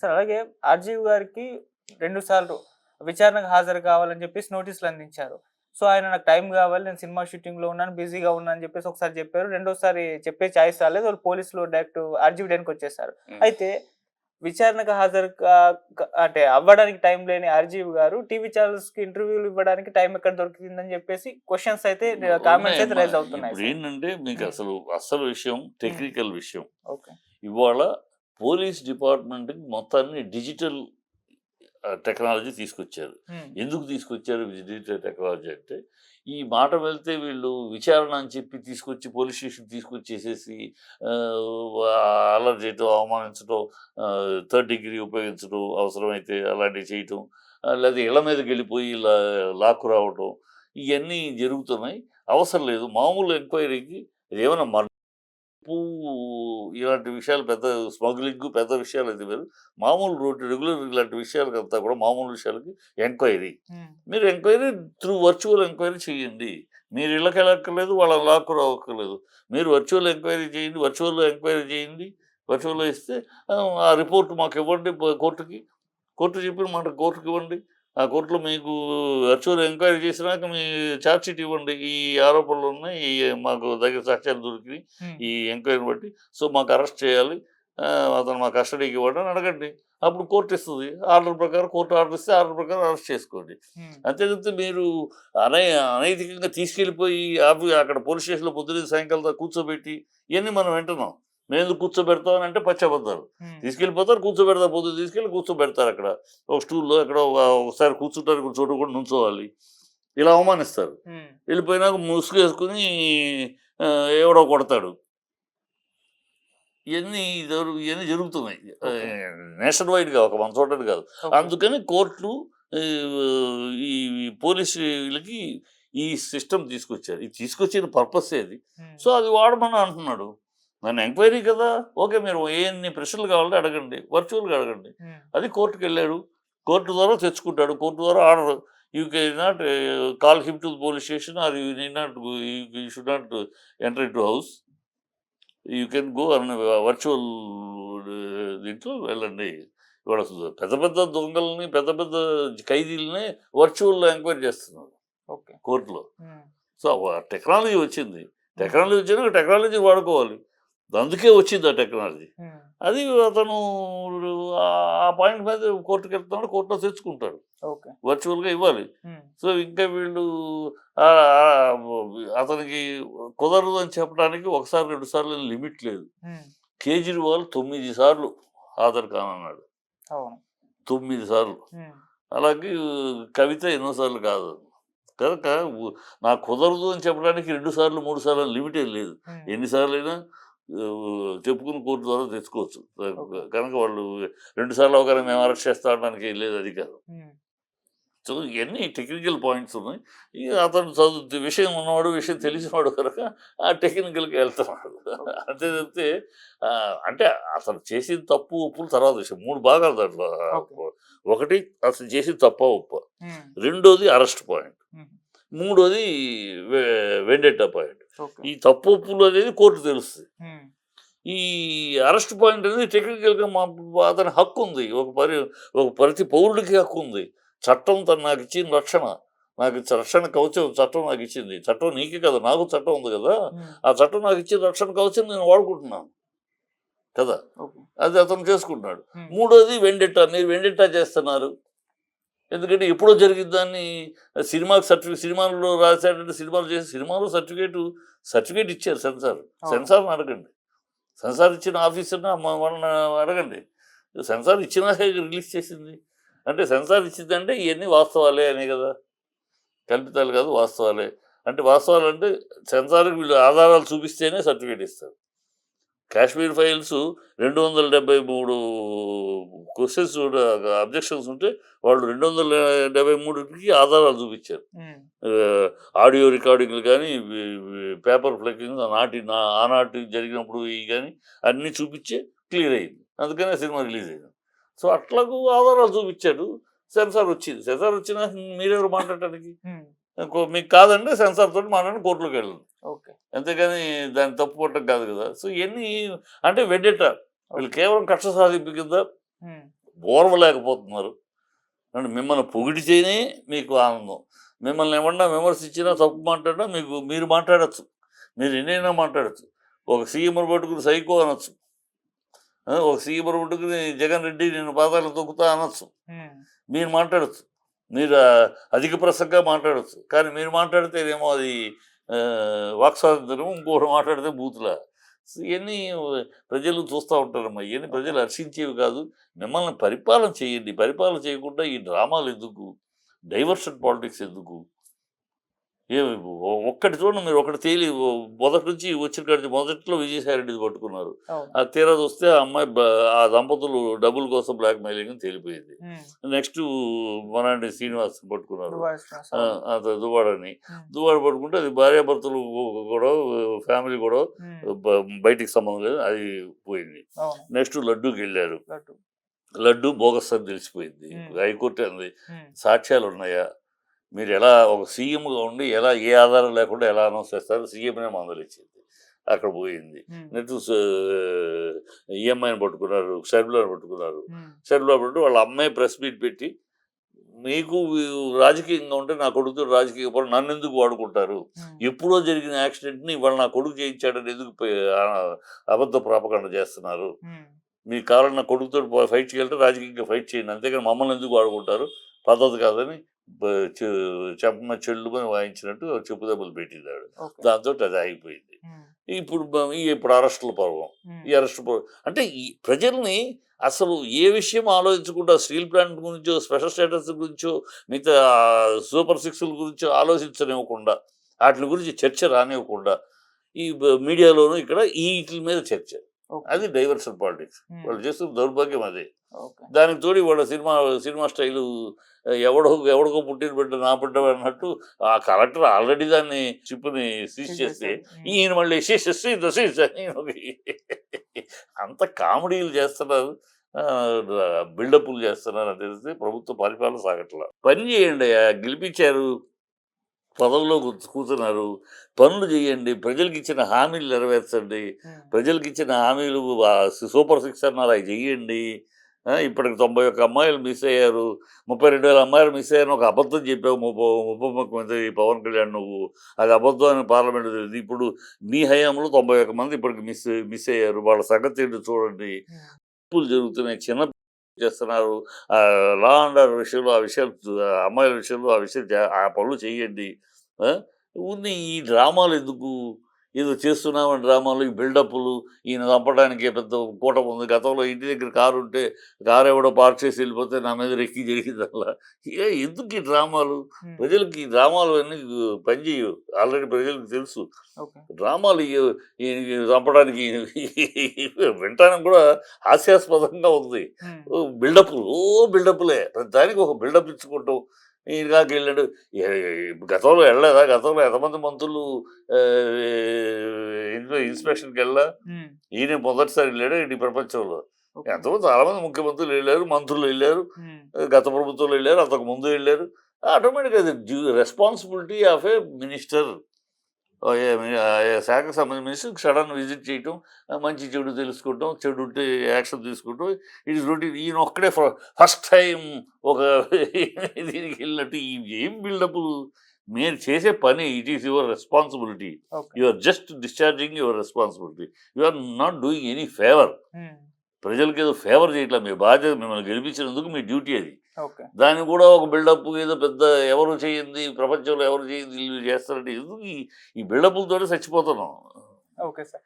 Sir అలాగే RGV గారికి 2 సార్లు విచారణకు హాజరు కావాలని చెప్పేసి నోటీసులు అందించారు. సో, ఆయన నాకు టైం కావాలి. నేను సినిమా షూటింగ్‌లో ఉన్నాను, బిజీగా ఉన్నా అని చెప్పేసి ఒకసారి చెప్పారు. రెండోసారి చెప్పే చాయిస్ రాలేదు. వాళ్ళు పోలీసులు డైరెక్ట్ ఆర్జీవి డెన్‌కొచ్చేసారు. అయితే విచారణకు హాజరు కా క అంటే అవ్వడానికి టైం లేని ఆర్జీవి గారు టీవీ ఛానెల్స్‌కి ఇంటర్వ్యూలు ఇవ్వడానికి టైం ఎక్కడ దొరికిందని చెప్పేసి క్వెషన్స్ అయితే కామెంట్స్ అయితే ఉన్నాయమ్మా. రైజ్ అవుతున్నాయి ఇప్పుడు సార్. ఏంటంటే మీకు అసలు విషయం టెక్నికల్ విషయం. ఓకే. ఇవాళ పోలీస్ డిపార్ట్మెంట్‌కి మొత్తాన్ని డిజిటల్ టెక్నాలజీ తీసుకొచ్చారు. ఎందుకు తీసుకొచ్చారు డిజిటల్ టెక్నాలజీ అంటే, ఈ మాట వెళ్తే వీళ్ళు విచారణ అని చెప్పి తీసుకొచ్చి పోలీస్ స్టేషన్ తీసుకొచ్చేసేసి అల్లరి చేయటం, అవమానించడం, థర్డ్ డిగ్రీ ఉపయోగించడం, అవసరమైతే అలాంటివి చేయటం, లేదా ఇళ్ల మీదకి వెళ్ళిపోయి లాక్కు రావటం, ఇవన్నీ జరుగుతున్నాయి. అవసరం లేదు. మామూలు ఎంక్వైరీకి ఏమైనా ఇలాంటి విషయాలు పెద్ద స్మగ్లింగ్ పెద్ద విషయాలు అయితే వేరు. మామూలు రెగ్యులర్ ఇలాంటి విషయాలకంతా కూడా మామూలు విషయాలకి ఎంక్వైరీ. మీరు ఎంక్వైరీ వర్చువల్ ఎంక్వైరీ చేయండి. మీరు ఇళ్ళకి వెళ్ళక్కర్లేదు, వాళ్ళని లాక్కు రావక్కర్లేదు. మీరు వర్చువల్ ఎంక్వైరీ చేయండి. వర్చువల్‌లో ఇస్తే ఆ రిపోర్ట్ మాకు ఇవ్వండి కోర్టుకి. కోర్టు చెప్పిన మాట కోర్టుకి ఇవ్వండి. ఆ కోర్టులో మీకు వర్చువల్ ఎంక్వైరీ చేసినాక మీ ఛార్జ్ షీట్ ఇవ్వండి. ఈ ఆరోపణలు ఉన్నాయి. మాకు దగ్గర సాక్ష్యాలు దొరికినాయి ఈ ఎంక్వైరీని బట్టి. సో, మాకు అరెస్ట్ చేయాలి. అతను మా కస్టడీకి ఇవ్వండి అని అడగండి. అప్పుడు కోర్టు ఇస్తుంది. ఆర్డర్ ప్రకారం కోర్టు ఆర్డర్ ఇస్తే ఆర్డర్ ప్రకారం అరెస్ట్ చేసుకోండి. అంతే తప్పితే మీరు అనైతికంగా తీసుకెళ్ళిపోయి అక్కడ పోలీస్ స్టేషన్‌లో పొద్దున్న సాయంకాలం దాకా కూర్చోబెట్టి ఇవన్నీ మనం వింటున్నాం. మేమెందుకు కూర్చోబెడతాం అని అంటే పచ్చబద్దాలు. తీసుకెళ్ళిపోతారు, కూర్చోబెడతారు. పొద్దున్న తీసుకెళ్ళి కూర్చోబెడతారు అక్కడ. ఒక స్టూల్‌లో ఎక్కడో ఒకసారి కూర్చుంటానికి చోట కూడా నుంచోవాలి. ఇలా అవమానిస్తారు. వెళ్ళిపోయినాక ముసుగేసుకొని ఎవడో కొడతాడు. ఇవన్నీ జరుగుతున్నాయి. నేషనల్ వైడ్‌గా ఒక మన చోటని కాదు. అందుకని కోర్టులు ఈ పోలీసులకి ఈ సిస్టమ్ తీసుకొచ్చారు. ఇది తీసుకొచ్చిన పర్పస్ ఏది? సో, అది వాడమని అంటున్నాడు. నన్ను ఎంక్వైరీ కదా! ఓకే. మీరు ఎన్ని ప్రశ్నలు కావాలంటే అడగండి. వర్చువల్‌గా అడగండి. అది కోర్టుకెళ్ళాడు. కోర్టు ద్వారా తెచ్చుకుంటాడు. కోర్టు ద్వారా order. You can not call him to the police station or you need not you should not enter into house. You can go అని వర్చువల్ దీంట్లో వెళ్ళండి. ఇవాళ పెద్ద పెద్ద దొంగలని, పెద్ద పెద్ద ఖైదీలని వర్చువల్‌లో ఎంక్వైరీ చేస్తున్నారు కోర్టులో. సో, టెక్నాలజీ వచ్చింది. టెక్నాలజీ వచ్చినాక టెక్నాలజీ వాడుకోవాలి. అందుకే వచ్చింది ఆ టెక్నాలజీ. అది అతను ఆ పాయింట్ మీద కోర్టుకి వెళ్తున్నాడు. కోర్టులో తెచ్చుకుంటాడు. వర్చువల్‌గా ఇవ్వాలి. సో, ఇంకా వీళ్ళు అతనికి కుదరదు అని చెప్పడానికి ఒకసారి 2 సార్లు లిమిట్ లేదు. కేజ్రీవాల్ 9 సార్లు హాజరు కానన్నాడు. 9 సార్లు. అలాగే కవిత ఎన్నో సార్లు కాదు. కనుక నాకు కుదరదు అని చెప్పడానికి 2 సార్లు 3 సార్లు లిమిటే లేదు. ఎన్నిసార్లైనా చెప్పుకుని కోర్టు ద్వారా తెచ్చుకోవచ్చు. కనుక వాళ్ళు 2 సార్లు అవగానే మేము అరెస్ట్ చేస్తా అనడానికి లేదు అధికారం. సో, ఇవన్నీ టెక్నికల్ పాయింట్స్ ఉన్నాయి. ఇక అతను విషయం ఉన్నవాడు, విషయం తెలిసినవాడు కనుక ఆ టెక్నికల్‌కి వెళ్తున్నాడు. అంతే తప్పితే అంటే అతను చేసిన తప్పు ఒప్పులు తర్వాత విషయం. 3 భాగాలు దాంట్లో. ఒకటి అతను చేసిన తప్పా ఒప్పా. రెండోది అరెస్ట్ పాయింట్. మూడోది వెండెట్టా పాయింట్. ఈ తప్పు ఒప్పులు అనేది కోర్టు తెలుస్తుంది. ఈ అరెస్ట్ పాయింట్ అనేది టెక్నికల్‌గా అతని హక్కు ఉంది. ఒక ప్రతి పౌరుడికి హక్కు ఉంది. చట్టం నాకు ఇచ్చిన రక్షణ. నాకు రక్షణ కవచం చట్టం నాకు ఇచ్చింది. చట్టం నీకే కదా, నాకు చట్టం ఉంది కదా. ఆ చట్టం నాకు ఇచ్చిన రక్షణ కవచం నేను వాడుకుంటున్నాను కదా. అది అతను చేసుకుంటున్నాడు. మూడోది వెండెట్టా. మీరు వెండెట్టా చేస్తున్నారు. ఎందుకంటే ఎప్పుడో జరిగిన దాన్ని సినిమాలో రాశాడంటే సినిమాలు చేసి సినిమాలో సర్టిఫికేట్ ఇచ్చారు సెన్సార్ని అడగండి. సెన్సార్ ఇచ్చిన ఆఫీసర్ని వాళ్ళని అడగండి. సెన్సార్ ఇచ్చినాకే రిలీజ్ చేసింది. అంటే సెన్సార్ ఇచ్చిందంటే ఇవన్నీ వాస్తవాలే అనే కదా, కల్పితాలు కాదు వాస్తవాలే. అంటే వాస్తవాలు అంటే సెన్సార్కి వీళ్ళు ఆధారాలు చూపిస్తేనే సర్టిఫికేట్ ఇస్తారు. కాశ్మీర్ ఫైల్స్ 273 క్వశ్చన్స్ అబ్జెక్షన్స్ ఉంటే వాళ్ళు 273కి ఆధారాలు చూపించారు. ఆడియో రికార్డింగ్లు కానీ, పేపర్ ఫ్లెక్కింగ్ ఆనాటి జరిగినప్పుడు ఇవి కానీ అన్నీ చూపించే క్లియర్ అయింది. అందుకనే సినిమా రిలీజ్ అయింది. సో, అట్లాగూ ఆధారాలు చూపించాడు. సెన్సార్ వచ్చింది. సెన్సార్ వచ్చినా మీరెవరు మాట్లాడటానికి? మీకు కాదంటే సెన్సార్ తోటి మాట్లాడి కోర్టులోకి వెళ్ళండి. అంతేగాని దాన్ని తప్పు పట్టడం కాదు కదా. సో, ఇవన్నీ అంటే వెండెట్టా. వీళ్ళు కేవలం కక్ష సాధింపు కింద ఓర్వలేకపోతున్నారు. అంటే మిమ్మల్ని పొగిడితేనే మీకు ఆనందం. మిమ్మల్ని ఏమన్నా విమర్శించినా, తప్పు మాట్లాడినా మీరు మాట్లాడొచ్చు. మీరు ఎన్నైనా మాట్లాడొచ్చు. ఒక సీఎంను పట్టుకుని సైకో అనొచ్చు. ఒక సీఎంను పట్టుకుని జగన్ రెడ్డి నేను పాదాలు తొక్కుతా అనొచ్చు. మీరు మాట్లాడొచ్చు. మీరు అధిక ప్రసంగా మాట్లాడొచ్చు. కానీ మీరు మాట్లాడితేనేమో అది వాక్ స్వాతంత్రం, ఇంకోటి మాట్లాడితే బూతులా. ఇవన్నీ ప్రజలు చూస్తూ ఉంటారమ్మా. ఇవన్నీ ప్రజలు హర్షించేవి కాదు. మిమ్మల్ని పరిపాలన చేయండి. పరిపాలన చేయకుండా ఈ డ్రామాలు ఎందుకు? డైవర్షన్ పాలిటిక్స్ ఎందుకు? ఏమి ఒక్కటి చూడండి, మీరు ఒకటి తేలి మొదటి నుంచి వచ్చిన కాడి మొదట్లో విజయసాయి రెడ్డిది పట్టుకున్నారు. ఆ తీరా చూస్తే ఆ అమ్మాయి ఆ దంపతులు డబ్బుల కోసం బ్లాక్ మెయిలింగ్ అని తేలిపోయింది. నెక్స్ట్ మనాండి శ్రీనివాస్ పట్టుకున్నారు, దువ్వాడని. దువ్వాడ పట్టుకుంటే అది భార్యాభర్తలు కూడా, ఫ్యామిలీ కూడా బయటికి సంబంధం లేదు, అది పోయింది. నెక్స్ట్ లడ్డూకి వెళ్ళారు. లడ్డు బోగస్ అని తెలిసిపోయింది. హైకోర్టు అంది సాక్ష్యాలు ఉన్నాయా, మీరు ఎలా ఒక సీఎంగా ఉండి ఎలా ఏ ఆధారం లేకుండా ఎలా అనౌన్స్ చేస్తారు, సీఎంనే మందలిచ్చింది. అక్కడ పోయింది. నెక్స్ట్ ఈఎంఐని పట్టుకున్నారు, షర్మిలాని పట్టుకున్నారు. షర్మిలా పట్టు వాళ్ళ అమ్మాయి ప్రెస్ మీట్ పెట్టి, మీకు రాజకీయంగా ఉంటే నా కొడుకుతో రాజకీయ పని నన్ను ఎందుకు వాడుకుంటారు, ఎప్పుడో జరిగిన యాక్సిడెంట్ని ఇవాళ నా కొడుకు చేయించాడని ఎందుకు అబద్ధ ప్రాపకాండ చేస్తున్నారు, మీకు కావాలని నా కొడుకుతో ఫైట్ చేయాలంటే రాజకీయంగా ఫైట్ చేయండి, అంతేగాని మమ్మల్ని ఎందుకు వాడుకుంటారు, పద్ధతి కాదని చెంప చెల్లుమని వాయించినట్టు చెప్పు దెబ్బలు పెట్టిందాడు. దాంతో అది ఆగిపోయింది. ఇప్పుడు అరెస్టుల పర్వం. ఈ అరెస్టు పర్వం అంటే ఈ ప్రజల్ని అసలు ఏ విషయం ఆలోచించకుండా, స్టీల్ ప్లాంట్ గురించో, స్పెషల్ స్టేటస్ గురించో, మిగతా సూపర్ సిక్స్ల గురించో ఆలోచించనివ్వకుండా, వాటి గురించి చర్చ రానివ్వకుండా, ఈ మీడియాలోనూ ఇక్కడ వీటి మీద చర్చ. అది డైవర్షన్ పాలిటిక్స్. వాళ్ళు చేస్తున్న దౌర్భాగ్యం అదే. దానికి తోడి వాళ్ళ సినిమా స్టైలు ఎవడికో పుట్టిన బిడ్డ నా బిడ్డ అన్నట్టు ఆ కలెక్టర్ ఆల్రెడీ దాన్ని చిప్పుని సీజ్ చేస్తే ఈయన మళ్ళీ అంత కామెడీలు చేస్తున్నారు, బిల్డప్లు చేస్తున్నారు అని తెలిస్తే ప్రభుత్వ పరిపాలన సాగట్లా. పని చేయండి, గెలిపించారు, పదవిలో కూర్చున్నారు, పనులు చేయండి, ప్రజలకు ఇచ్చిన హామీలు నెరవేర్చండి, ప్రజలకు ఇచ్చిన హామీలు సూపర్ సిక్స్ అన్నారు అవి చెయ్యండి. ఇప్పటికి 91 అమ్మాయిలు మిస్ అయ్యారు, 32,000 అమ్మాయిలు మిస్ అయ్యారు, ఒక అబద్ధం చెప్పావు ఉప ముఖ్యమంత్రి పవన్ కళ్యాణ్, నువ్వు అది అబద్ధం అని పార్లమెంట్ తెలియదు. ఇప్పుడు మీ హయాంలో 91 మంది ఇప్పటికి మిస్ అయ్యారు, వాళ్ళ సంగతి ఏంటో చూడండి. తప్పులు జరుగుతున్నాయి, చిన్న చేస్తున్నారు, లా అండ్ ఆర్డర్ విషయంలో ఆ విషయాలు, అమ్మాయిల విషయంలో ఆ పనులు చేయండి. ఉన్ని ఈ డ్రామాలు ఎందుకు, ఏదో చేస్తున్నామని డ్రామాలు, ఈ బిల్డప్లు, ఈయన చంపడానికి పెద్ద కూటమి ఉంది. గతంలో ఇంటి దగ్గర కారు ఉంటే కారు ఎవడో పార్క్ చేసి వెళ్ళిపోతే నా మీద రెక్కి జరిగిందల్లా. ఎందుకు ఈ డ్రామాలు? ప్రజలకి ఈ డ్రామాలు అన్నీ పనిచేయవు, ఆల్రెడీ ప్రజలకు తెలుసు. డ్రామాలు చంపడానికి వింటానికి కూడా హాస్యాస్పదంగా ఉంది. బిల్డప్లే, దానికి ఒక బిల్డప్ ఇచ్చుకుంటాం. ఈయనగాకి వెళ్ళాడు, గతంలో వెళ్ళలేదా, గతంలో ఎంతమంది మంత్రులు ఇన్స్పెక్షన్కి వెళ్ళా, ఈయన మొదటిసారి వెళ్ళాడు ఈ ప్రపంచంలో. ఎంతమంది చాలా మంది ముఖ్యమంత్రులు వెళ్ళారు, మంత్రులు వెళ్ళారు, గత ప్రభుత్వంలో వెళ్ళారు, అంతకు ముందు వెళ్ళారు. ఆటోమేటిక్గా అది రెస్పాన్సిబిలిటీ ఆఫ్ ఏ మినిస్టర్, శాఖకు సంబంధించిన మినిస్టర్ సడన్ విజిట్ చేయటం, మంచి చెడు తెలుసుకోవటం, చెడు ఉంటే యాక్షన్ తీసుకుంటాం. It is routine. ఈయన ఒక్కడే ఫస్ట్ టైం ఒక దీనికి వెళ్ళినట్టు ఏం బిల్డప్లు? మీరు చేసే పని, it is your responsibility, you are just discharging your responsibility, you are not doing any favour. ప్రజలకి ఏదో ఫేవర్ చేయట్లా, మీ బాధ్యత, మిమ్మల్ని గెలిపించినందుకు మీ డ్యూటీ అది. దాన్ని కూడా ఒక బిల్డప్, ఏదో పెద్ద ఎవరు చేయింది, ప్రపంచంలో ఎవరు చేయింది వీళ్ళు చేస్తారంటే ఎందుకు? ఈ బిల్డప్లతోనే చచ్చిపోతున్నాం. Okay sir.